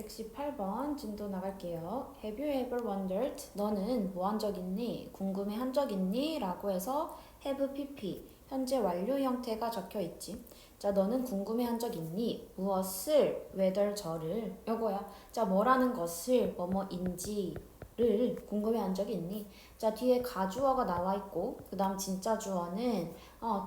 118번 진도 나갈게요. Have you ever wondered? 너는 뭐 한 적 있니? 궁금해 한 적 있니? 라고 해서 have pp 현재 완료 형태가 적혀 있지. 자, 너는 궁금해 한 적 있니? 무엇을, whether 저를 요거야. 자, 뭐라는 것을 뭐뭐인지를 궁금해 한 적이 있니? 자, 뒤에 가주어가 나와 있고 그 다음 진짜 주어는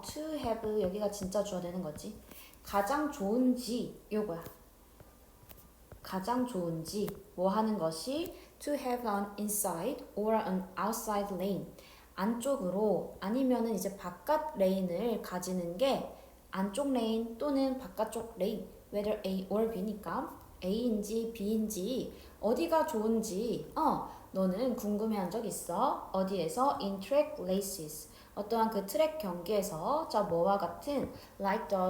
to have 여기가 진짜 주어 되는 거지. 가장 좋은지 요거야. 가장 좋은지 뭐 하는 것이 to have an inside or an outside lane 안쪽으로 아니면은 이제 바깥 레인을 가지는 게 안쪽 레인 또는 바깥쪽 레인 whether A or B니까 A인지 B인지 어디가 좋은지 너는 궁금해한 적 있어? 어디에서? In track races 어떠한 그 트랙 경기에서 자 뭐와 같은 like the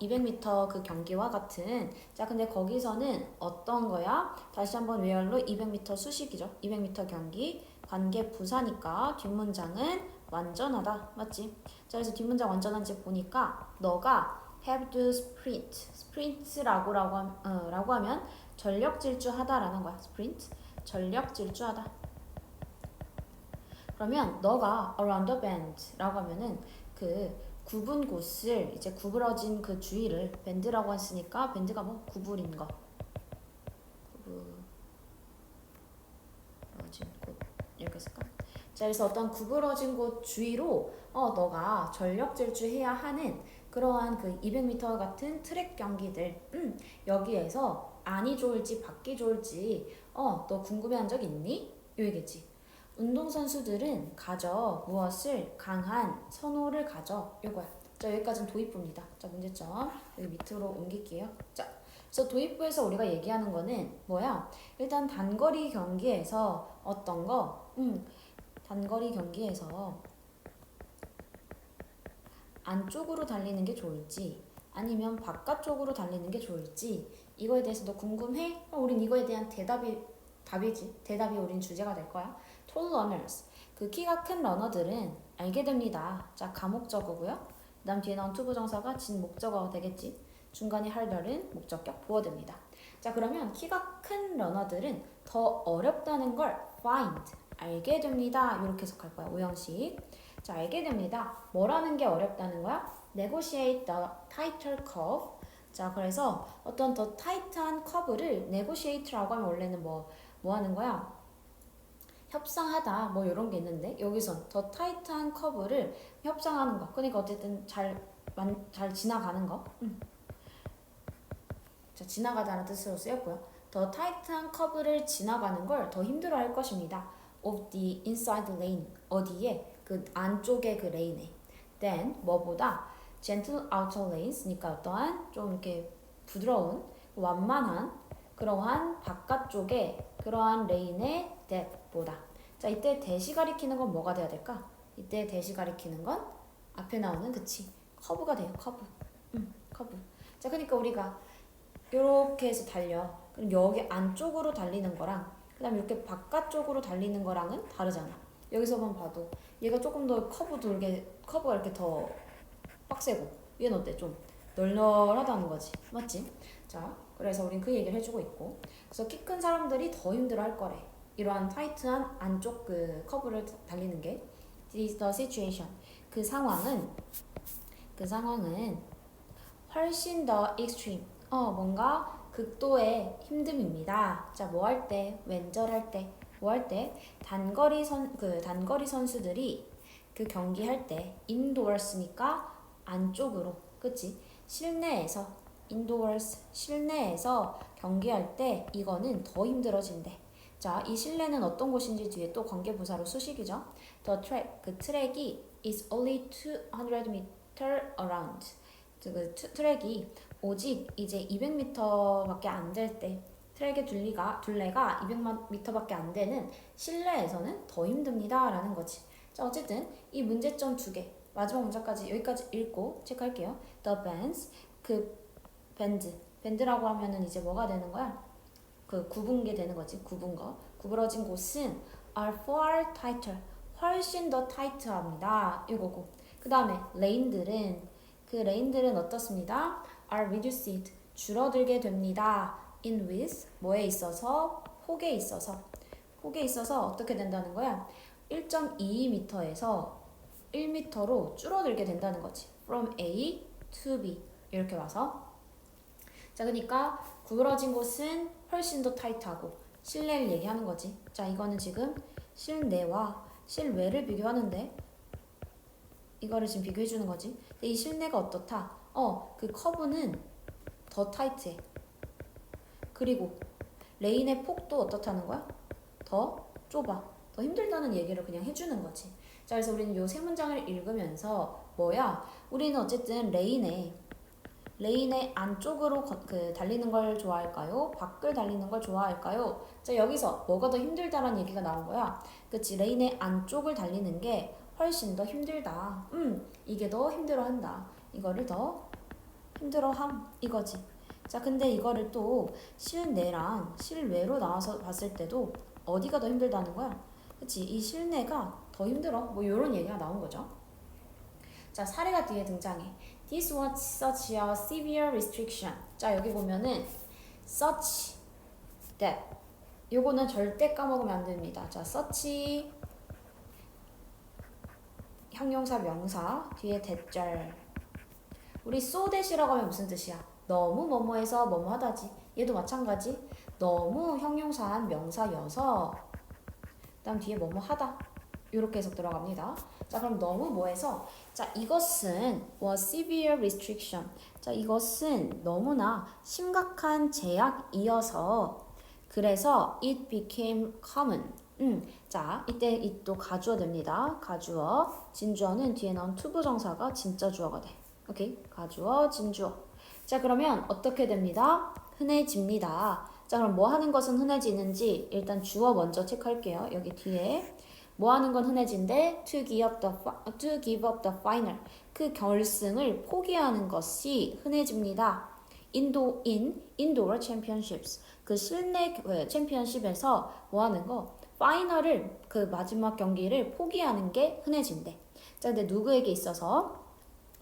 200m 그 경기와 같은 자 근데 거기서는 어떤 거야? 다시 한번 외열로 200m 수식이죠. 200m 경기 관계 부사니까 뒷문장은 완전하다 맞지? 자 그래서 뒷문장 완전한지 보니까 너가 have to sprint라고 라고 하면 전력 질주하다라는 거야. sprint 전력 질주하다. 그러면 너가 around the band라고 하면은 그 굽은 곳을 이제 구부러진 그 주위를 밴드라고 했으니까 밴드가 뭐 구부린 거 구부러진 곳 이렇게 쓸까? 자 그래서 어떤 구부러진 곳 주위로 너가 전력 질주해야 하는 그러한 그 200m 같은 트랙 경기들 여기에서 안이 좋을지 밖이 좋을지 너 궁금해한 적 있니? 요 얘기지. 운동선수들은 가져 무엇을 강한 선호를 가져 요거야. 자 여기까지는 도입부입니다. 자 문제점 여기 밑으로 옮길게요. 자 그래서 도입부에서 우리가 얘기하는 거는 뭐야? 일단 단거리 경기에서 어떤 거? 단거리 경기에서 안쪽으로 달리는 게 좋을지 아니면 바깥쪽으로 달리는 게 좋을지 이거에 대해서 너 궁금해? 우린 이거에 대한 답이지. 대답이 우린 주제가 될 거야. Tall runners. 그 키가 큰 러너들은 알게 됩니다. 자, 가목적어고요. 그 다음 뒤에 나온 to 부정사가 진 목적어가 되겠지. 중간에 harder은 목적격 보어됩니다. 자, 그러면 키가 큰 러너들은 더 어렵다는 걸 find. 알게 됩니다. 이렇게 해석할 거야. 오형식. 자, 알게 됩니다. 뭐라는 게 어렵다는 거야? Negotiate the tighter curve. 자, 그래서 어떤 더 타이트한 커브를 negotiate라고 하면 원래는 뭐 하는 거야? 협상하다 뭐 이런 게 있는데 여기선 더 타이트한 커브를 협상하는 거. 그러니까 어쨌든 잘 지나가는 거. 자, 지나가다는 뜻으로 쓰였고요. 더 타이트한 커브를 지나가는 걸 더 힘들어 할 것입니다. Of the inside lane. 어디에? 그 안쪽의 그 레인에. Then 뭐보다 gentle outer lanes니까 어떠한 좀 이렇게 부드러운 완만한 그러한 바깥쪽에 그러한 레인의 that보다. 자 이때 대시 가리키는 건 뭐가 돼야 될까? 이때 대시 가리키는 건 앞에 나오는 그치 커브가 돼요. 커브. 커브. 자 그러니까 우리가 이렇게 해서 달려. 그럼 여기 안쪽으로 달리는 거랑 그 다음에 이렇게 바깥쪽으로 달리는 거랑은 다르잖아. 여기서만 봐도 얘가 조금 더 커브가 이렇게 더 빡세고 얘는 어때? 좀 널널하다는 거지. 맞지? 자, 그래서 우린 그 얘기를 해주고 있고 그래서 키 큰 사람들이 더 힘들어 할 거래. 이러한 타이트한 안쪽 그 커브를 달리는 게 This is the situation. 그 상황은 훨씬 더 extreme. 뭔가 극도의 힘듦입니다. 자, 뭐 할 때? 왼절할 때. 뭐 할 때? 단거리 선수들이 그 경기할 때 indoors니까 안쪽으로. 그치? 실내에서 indoors 실내에서 경기할 때 이거는 더 힘들어진대. 자, 이 실내는 어떤 곳인지 뒤에 또 관계부사로 수식이죠. The track 그 트랙이 is only 200 meter around. 그 트랙이 오직 이제 200m밖에 안 될 때 트랙의 둘레가 200m밖에 안 되는 실내에서는 더 힘듭니다 라는 거지. 자 어쨌든 이 문제점 두 개 마지막 문장까지 여기까지 읽고 체크할게요. The bands 그 밴드라고 하면은 이제 뭐가 되는 거야? 그 구분 게 되는 거지. 구부러진 곳은 are far tighter 훨씬 더 타이트합니다 이거고 그 다음에 레인들은 어떻습니다? are reduced 줄어들게 됩니다. in with 뭐에 있어서 폭에 있어서 어떻게 된다는 거야? 1.22m에서 1m로 줄어들게 된다는 거지. From A to B 이렇게 와서 자 그러니까 구부러진 곳은 훨씬 더 타이트하고 실내를 얘기하는 거지. 자 이거는 지금 실내와 실외를 비교하는데 이거를 지금 비교해 주는 거지. 근데 이 실내가 어떻다? 그 커브는 더 타이트해. 그리고 레인의 폭도 어떻다는 거야? 더 좁아. 더 힘들다는 얘기를 그냥 해주는 거지. 자, 그래서 우리는 요 세 문장을 읽으면서 뭐야? 우리는 어쨌든 레인의 안쪽으로 달리는 걸 좋아할까요? 밖을 달리는 걸 좋아할까요? 자, 여기서 뭐가 더 힘들다라는 얘기가 나온 거야. 그치? 레인의 안쪽을 달리는 게 훨씬 더 힘들다. 이게 더 힘들어한다. 이거를 더 힘들어함 이거지. 자, 근데 이거를 또 실내랑 실외로 나와서 봤을 때도 어디가 더 힘들다는 거야? 그치? 이 실내가 더 힘들어. 뭐 이런 얘기가 나온 거죠. 자, 사례가 뒤에 등장해. This was such a severe restriction. 자, 여기 보면은 such that 요거는 절대 까먹으면 안 됩니다. 자, such 형용사 명사 뒤에 대절. 우리 so that이라고 하면 무슨 뜻이야? 너무 뭐뭐해서 뭐뭐하다지. 얘도 마찬가지. 너무 형용사한 명사여서 그다음 뒤에 뭐뭐하다. 이렇게 해석 들어갑니다. 자, 그럼 너무 뭐해서 자, 이것은 was severe restriction. 자, 이것은 너무나 심각한 제약이어서 그래서 it became common. 자, 이때 it도 가주어 됩니다. 가주어. 진주어는 뒤에 나온 투부정사가 진짜 주어가 돼. 오케이? 가주어, 진주어. 자, 그러면 어떻게 됩니다? 흔해집니다. 자, 그럼 뭐 하는 것은 흔해지는지 일단 주어 먼저 체크할게요. 여기 뒤에 뭐 하는 건 흔해진데 to give up the final 그 결승을 포기하는 것이 흔해집니다. indoor championships 그 실내 챔피언십에서 뭐 하는 거? 파이널을 그 마지막 경기를 포기하는 게 흔해진대. 자, 근데 누구에게 있어서?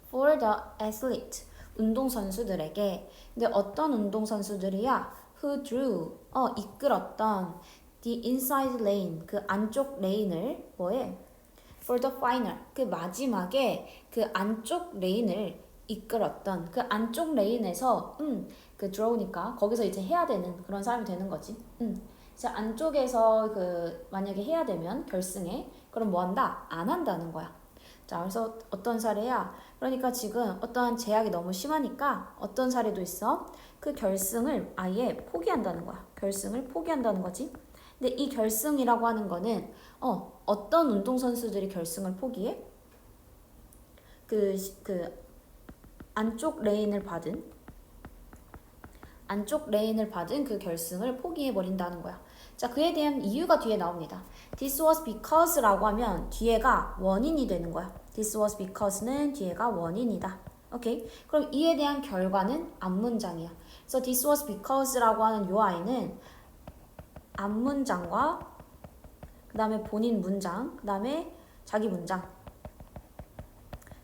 For the athlete 운동선수들에게. 근데 어떤 운동선수들이야? Who drew 이끌었던 the inside lane 그 안쪽 레인을 뭐해? For the final 그 마지막에 그 안쪽 레인을 이끌었던 그 안쪽 레인에서 그 draw니까 거기서 이제 해야 되는 그런 사람이 되는 거지. 자, 안쪽에서 그 만약에 해야 되면 결승에 그럼 뭐 한다? 안 한다는 거야. 자, 그래서 어떤 사례야? 그러니까 지금 어떠한 제약이 너무 심하니까 어떤 사례도 있어? 그 결승을 아예 포기한다는 거야. 결승을 포기한다는 거지. 근데 이 결승이라고 하는 거는 어떤 운동선수들이 결승을 포기해? 그 안쪽 레인을 받은 그 결승을 포기해버린다는 거야. 자, 그에 대한 이유가 뒤에 나옵니다. This was because라고 하면 뒤에가 원인이 되는 거야. This was because는 뒤에가 원인이다. 오케이? 그럼 이에 대한 결과는 앞문장이야. 그래서 this was because라고 하는 요 아이는 앞문장과 그 다음에 본인 문장, 그 다음에 자기 문장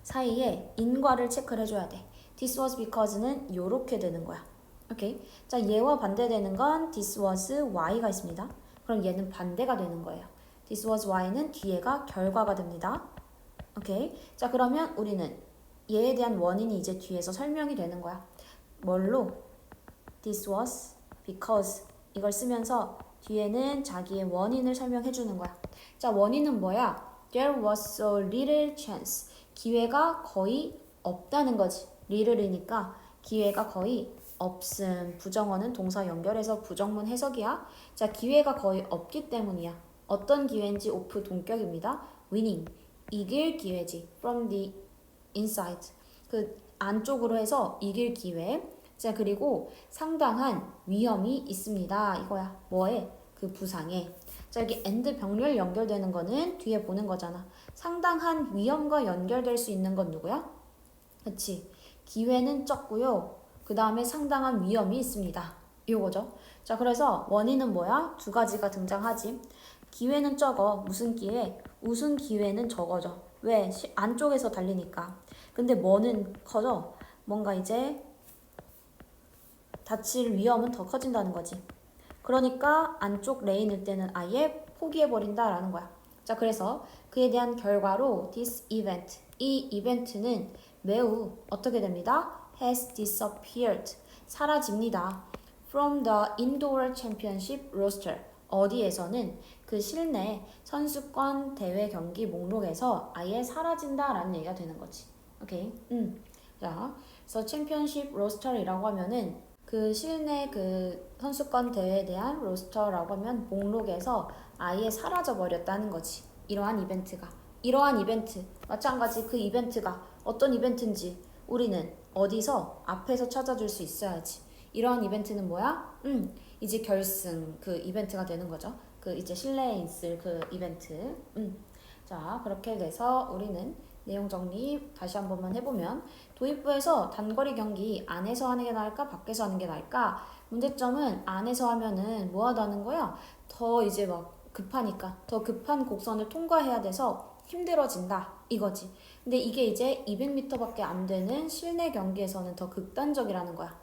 사이에 인과를 체크를 해줘야 돼. This was because는 요렇게 되는 거야. 오케이? 자, 얘와 반대되는 건 this was y가 있습니다. 그럼 얘는 반대가 되는 거예요. This was y는 뒤에가 결과가 됩니다. 오케이? 자, 그러면 우리는 얘에 대한 원인이 이제 뒤에서 설명이 되는 거야. 뭘로? This was because 이걸 쓰면서 뒤에는 자기의 원인을 설명해 주는 거야. 자, 원인은 뭐야? There was so little chance. 기회가 거의 없다는 거지. little이니까 기회가 거의 없음. 부정어는 동사 연결해서 부정문 해석이야. 자, 기회가 거의 없기 때문이야. 어떤 기회인지 오프 동격입니다. winning. 이길 기회지. from the inside. 그 안쪽으로 해서 이길 기회. 자, 그리고 상당한 위험이 있습니다. 이거야. 뭐에? 그 부상에. 자, 여기 and 병렬 연결되는 거는 뒤에 보는 거잖아. 상당한 위험과 연결될 수 있는 건 누구야? 그치? 기회는 적고요. 그 다음에 상당한 위험이 있습니다. 이거죠. 자, 그래서 원인은 뭐야? 두 가지가 등장하지. 기회는 적어. 무슨 기회? 우승 기회는 적어져. 왜? 안쪽에서 달리니까. 근데 뭐는 커져? 뭔가 이제 다칠 위험은 더 커진다는 거지. 그러니까 안쪽 레인일 때는 아예 포기해버린다라는 거야. 자, 그래서 그에 대한 결과로 this event, 이 이벤트는 매우 어떻게 됩니다? has disappeared, 사라집니다. from the indoor championship roster, 어디에서는 그 실내 선수권 대회 경기 목록에서 아예 사라진다라는 얘기가 되는 거지. 오케이. 자, 그래서 챔피언십 로스터이라고 하면은 그 실내 그 선수권 대회에 대한 로스터라고 하면 목록에서 아예 사라져 버렸다는 거지. 이러한 이벤트가. 이러한 이벤트 마찬가지 그 이벤트가 어떤 이벤트인지 우리는 어디서 앞에서 찾아줄 수 있어야지. 이러한 이벤트는 뭐야? 이제 결승 그 이벤트가 되는 거죠. 그 이제 실내에 있을 그 이벤트. 자, 그렇게 돼서 우리는 내용 정리 다시 한 번만 해보면 도입부에서 단거리 경기 안에서 하는 게 나을까 밖에서 하는 게 나을까? 문제점은 안에서 하면은 뭐 하다는 거야? 더 이제 막 급하니까 더 급한 곡선을 통과해야 돼서 힘들어진다 이거지. 근데 이게 이제 200m밖에 안 되는 실내 경기에서는 더 극단적이라는 거야.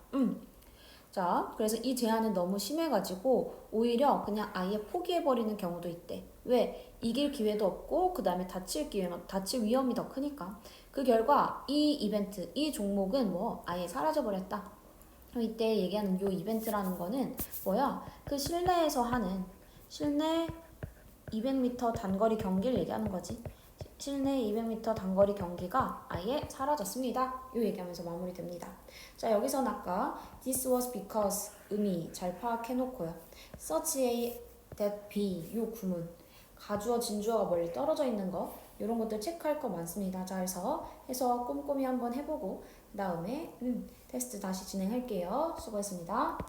자, 그래서 이 제한은 너무 심해가지고 오히려 그냥 아예 포기해버리는 경우도 있대. 왜? 이길 기회도 없고 그 다음에 다칠 위험이 더 크니까. 그 결과 이 이벤트, 이 종목은 뭐 아예 사라져버렸다. 그럼 이때 얘기하는 요 이벤트라는 거는 뭐야? 그 실내에서 하는 실내 200m 단거리 경기를 얘기하는 거지. 실내 200m 단거리 경기가 아예 사라졌습니다. 이 얘기하면서 마무리됩니다. 자, 여기서는 아까 this was because 의미 잘 파악해놓고요. such a that be 요 구문 가주어 진주어가 멀리 떨어져 있는 거 이런 것들 체크할 거 많습니다. 자, 그래서 해서 꼼꼼히 한번 해보고 그 다음에 테스트 다시 진행할게요. 수고했습니다.